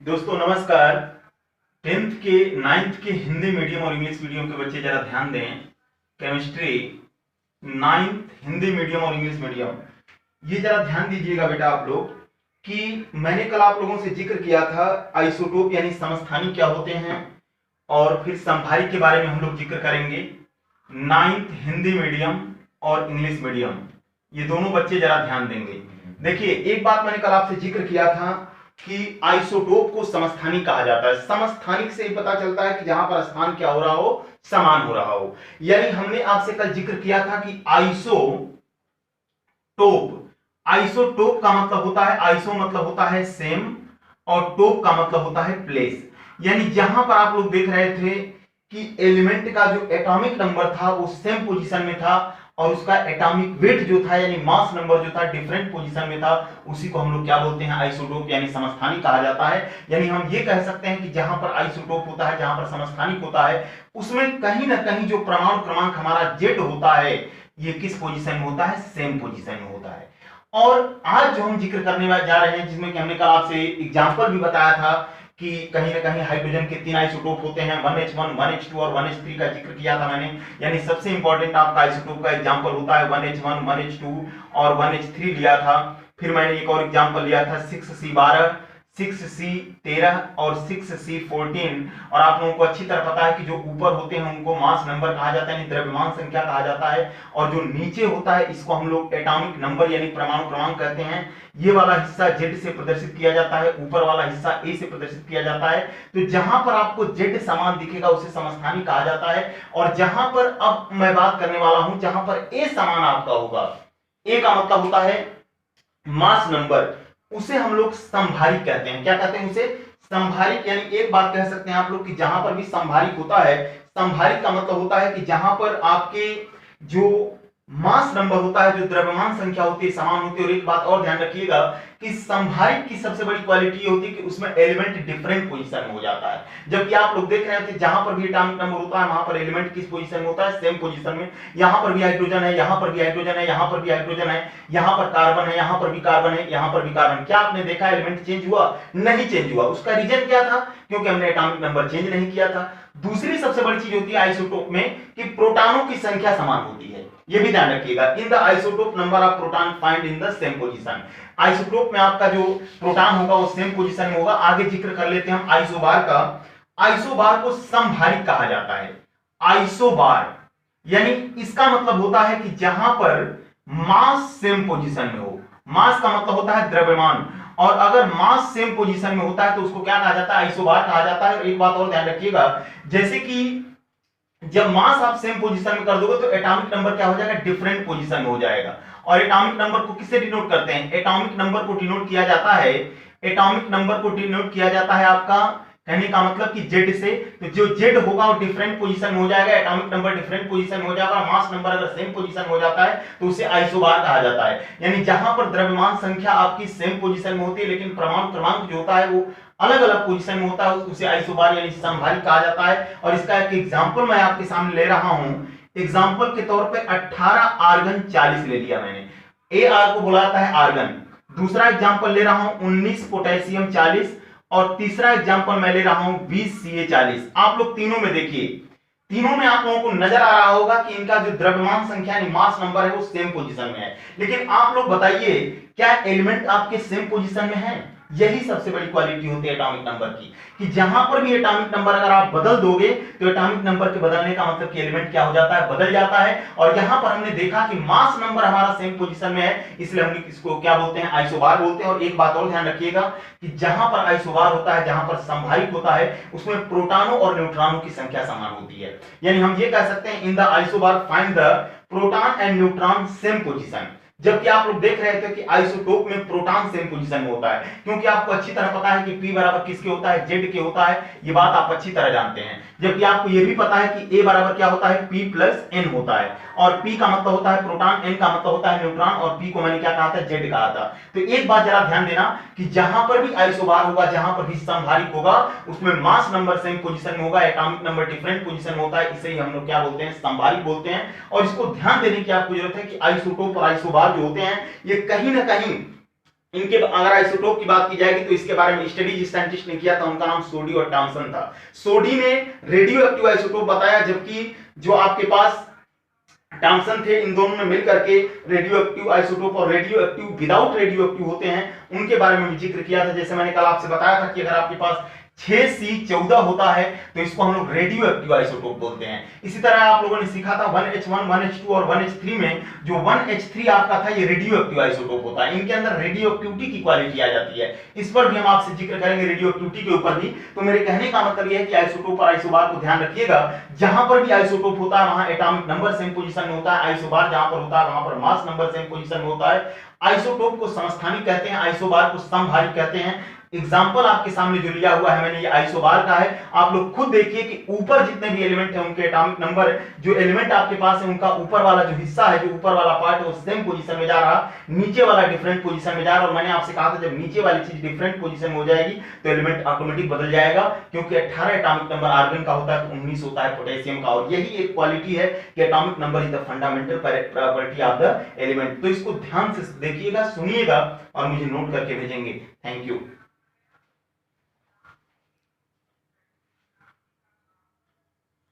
दोस्तों नमस्कार। 10th के 9th के हिंदी मीडियम और इंग्लिश मीडियम के बच्चे जरा ध्यान दें। केमिस्ट्री 9th हिंदी मीडियम और इंग्लिश मीडियम, ये जरा ध्यान दीजिएगा बेटा आप लोग कि मैंने कल आप लोगों से जिक्र किया था आइसोटोप यानी समस्थानिक क्या होते हैं, और फिर समभारिक के बारे में हम लोग जिक्र करेंगे। 9th हिंदी मीडियम और इंग्लिश मीडियम, ये दोनों बच्चे जरा ध्यान देंगे। देखिए, एक बात मैंने कल आपसे जिक्र किया था कि आइसोटोप को समस्थानिक कहा जाता है। समस्थानिक से ही पता चलता है कि जहां पर स्थान क्या हो रहा हो, समान हो रहा हो। यानी हमने आपसे कल जिक्र किया था कि आइसोटोप का मतलब होता है, आइसो मतलब होता है सेम और टोप का मतलब होता है प्लेस। यानी जहां पर आप लोग देख रहे थे कि एलिमेंट का जो एटॉमिक नंबर था वो सेम पोजीशन में था और उसका एटॉमिक वेट जो था यानी मास नंबर जो था डिफरेंट पोजीशन में था, उसी को हम लोग क्या बोलते हैं, आइसोटोप यानी समस्थानिक कहा जाता है। यानी हम ये कह सकते हैं कि जहां पर आइसोटोप होता है, जहां पर समस्थानिक होता है, उसमें कहीं ना कहीं जो परमाणु क्रमांक हमारा जेड होता है ये किस पोजीशन में होता है, सेम पोजीशन में होता है। और आज जो हम जिक्र करने जा रहे हैं, जिसमें कि हमने कल आपसे एग्जांपल भी बताया था कि कहीं ना कहीं हाइड्रोजन के 3 आइसोटोप होते हैं, 1H1, 1H2 और 1H3 का जिक्र किया था मैंने। यानी सबसे इंपॉर्टेंट आपका आइसोटोप का एग्जांपल होता है 1H1, 1H2 और 1H3 लिया था। फिर मैंने एक और एग्जांपल लिया था 6C12, 6C13 और 6C14। और आप लोगों को अच्छी तरह पता है कि जो ऊपर होते हैं उनको मास नंबर कहा जाता है यानी द्रव्यमान संख्या कहा जाता है, और जो नीचे होता है इसको हम लोग एटॉमिक नंबर यानी परमाणु क्रमांक कहते हैं। ये वाला हिस्सा Z से प्रदर्शित किया जाता है, ऊपर वाला हिस्सा A से प्रदर्शित किया जाता है। तो जहां पर आपको Z समान दिखेगा उसे समस्थानिक कहा जाता है, और जहां पर अब मैं बात करने वाला हूं जहां पर A समान आपका होगा, A का मतलब होता है मास नंबर, उसे हम लोग समभारिक कहते हैं। क्या कहते हैं उसे? समभारिक। यानी एक बात कह सकते हैं आप लोग कि जहां पर भी समभारिक होता है, समभारिक का मतलब होता है कि जहां पर आपके जो मास नंबर होता है, जो द्रव्यमान संख्या होती है, समान होती है। और एक बात और ध्यान रखिएगा कि समभारिक की सबसे बड़ी क्वालिटी होती है कि उसमें एलिमेंट डिफरेंट पोजीशन में हो जाता है। जबकि आप लोग देख रहे थे जहां पर भी एटॉमिक नंबर होता है वहां पर एलिमेंट किस पोजीशन में होता है, सेम पोजीशन में। यहां पर भी हाइड्रोजन है, यहां पर भी हाइड्रोजन है, यहां पर भी हाइड्रोजन है, यहां पर कार्बन है, यहां पर भी कार्बन है, यहां पर भी कार्बन। क्या आपने देखा एलिमेंट चेंज हुआ? नहीं चेंज हुआ। उसका रीजन क्या था? क्योंकि हमने एटॉमिक नंबर चेंज नहीं किया था। दूसरी सबसे बड़ी चीज होती है आइसोटोप में कि प्रोटॉनों की संख्या समान होती है। ये भी ध्यान रखिएगा, in the isotope number of proton find in the same position. Isotope में आपका जो प्रोटॉन होगा वो सेम पोजीशन में होगा। आगे जिक्र कर लेते हैं हम आइसोबार का। आइसोबार को समभारिक कहा जाता है। आइसोबार यानी इसका मतलब होता है कि जहां पर मास सेम पोजीशन में हो। मास का मतलब होता है द्रव्यमान, और अगर मास सेम पोजीशन में होता है तो उसको क्या कहा जाता है, आइसोबार कहा जाता है। और एक बात और ध्यान रखिएगा, जैसे कि जब मास आप सेम पोजीशन में कर दोगे तो एटॉमिक नंबर क्या हो जाएगा, डिफरेंट पोजीशन में हो जाएगा। और एटॉमिक नंबर को किससे डिनोट करते हैं? एटॉमिक नंबर को डिनोट किया जाता है, एटॉमिक नंबर को डिनोट किया जाता है आपका, कहने का मतलब कि Z से। तो जो Z होगा वो डिफरेंट पोजीशन में हो जाएगा, एटॉमिक नंबर डिफरेंट पोजीशन में हो जाएगा। मास नंबर अगर सेम पोजीशन में हो जाता है तो उसे आइसोबार कहा जाता है। यानी जहां पर द्रव्यमान संख्या आपकी सेम पोजीशन में होती है लेकिन परमाणु क्रमांक जो होता है वो अलग अलग पोजीशन में होता है, उसे आइसोबार यानी समभारिक कहा जाता है। और इसका एक एग्जांपल मैं आपके सामने ले रहा हूं। एग्जांपल के तौर पे 18 आर्गन 40 ले लिया मैंने, Ar को बोला जाता है आर्गन। दूसरा एग्जांपल ले रहा हूं 19 पोटेशियम 40, और तीसरा एग्जांपल मैं ले रहा हूं 20 Ca40। आप लोग तीनों में देखिए, तीनों में आप लोगों को नजर आ रहा होगा कि इनका जो द्रव्यमान संख्या यानी मास नंबर है वो सेम पोजीशन में है। लेकिन आप लोग बताइए क्या एलिमेंट आपके सेम पोजीशन में है? यही सबसे बड़ी क्वालिटी होती है एटॉमिक नंबर की, कि जहां पर भी एटॉमिक नंबर अगर आप बदल दोगे तो एटॉमिक नंबर के बदलने का मतलब कि एलिमेंट क्या हो जाता है, बदल जाता है। और यहां पर हमने देखा कि मास नंबर हमारा सेम पोजीशन में है, इसलिए हम इसको क्या बोलते हैं, आइसोबार बोलते हैं। और एक बात और ध्यान रखिएगा कि जहां पर आइसोबार होता है, जहां पर समभारिक होता है, उसमें प्रोटॉनों और न्यूट्रॉनों की संख्या समान होती है। यानी हम ये कह सकते हैं in the isobar find the proton and neutron same position. जबकि आप लोग देख रहे थे कि आइसोटोप में प्रोटॉन सेम पोजीशन में होता है, क्योंकि आपको अच्छी तरह पता है कि P बराबर किसके होता है, Z के होता है। ये बात आप अच्छी तरह जानते हैं। जबकि आपको ये भी पता है कि A बराबर क्या होता है, P प्लस N होता है। और P का मतलब होता है प्रोटॉन, N का मतलब होता है न्यूट्रॉन, और P को मैंने क्या कहा था, Z कहा था। तो एक बात जरा ध्यान देना कि जहां पर भी आइसोबार होगा, जहां पर भी समभारिक होगा, उसमें मास नंबर सेम पोजीशन में होगा, एटॉमिक नंबर डिफरेंट पोजीशन में होता है। इसे ही हम लोग क्या बोलते हैं, समभारिक बोलते हैं। और इसको ध्यान देने की आपको जरूरत है कि आइसोटोप और आइसोबार जो होते हैं ये कहीं ना कहीं इनके अगर आइसोटोप की बात की जाएगी तो इसके बारे में स्टडी जिस साइंटिस्ट ने किया था उनका नाम सोडी और टॉमसन था। सोडी ने रेडियो एक्टिव आइसोटोप बताया, जबकि जो आपके पास टॉमसन थे, इन दोनों ने मिलकर के रेडियो एक्टिव आइसोटोप और radio active without radio active होते हैं उनके बारे में भी जिक्र किया था। जैसे मैंने कल आपसे बताया था कि अगर आपके पास 6C14 होता है तो इसको हम लोग रेडियो एक्टिव आइसोटोप बोलते हैं। इसी तरह आप लोगों ने सीखा था 1H1, 1H2 और 1H3 में जो 1H3 आपका था ये रेडियो एक्टिव आइसोटोप होता है। इनके अंदर रेडियो एक्टिविटी की क्वालिटी आ जाती है, इस पर भी हम आपसे जिक्र करेंगे रेडियो एक्टिविटी के ऊपर भी। तो मेरे कहने का मतलब यह है कि आइसोटोप और आइसोबार को ध्यान रखिएगा, जहां पर भी आइसोटोप होता है वहां एटॉमिक नंबर सेम पोजीशन में होता है, आइसोबार जहां पर होता है वहां पर मास नंबर सेम पोजीशन में होता है। आइसोटोप को समस्थानिक कहते हैं, आइसोबार को समभारी कहते हैं। एग्जाम्पल आपके सामने जो लिया हुआ है मैंने, ये आइसोबार का है। आप लोग खुद देखिए कि ऊपर जितने भी एलिमेंट है उनके एटॉमिक नंबर, जो एलिमेंट आपके पास है उनका ऊपर वाला जो हिस्सा है, जो ऊपर वाला पार्ट है वो सेम पोजीशन में जा रहा, नीचे वाला डिफरेंट पोजीशन में जा रहा। और मैंने आपसे कहा था जब नीचे वाली चीज डिफरेंट पोजीशन में हो जाएगी तो एलिमेंट ऑटोमेटिक बदल जाएगा, क्योंकि 18 एटॉमिक नंबर आर्गन का होता है तो 19 होता है पोटेशियम का। और यही एक क्वालिटी है कि atomic number is the fundamental property of the element. तो इसको ध्यान से देखिएगा, सुनिएगा और मुझे नोट करके भेजेंगे। Thank you.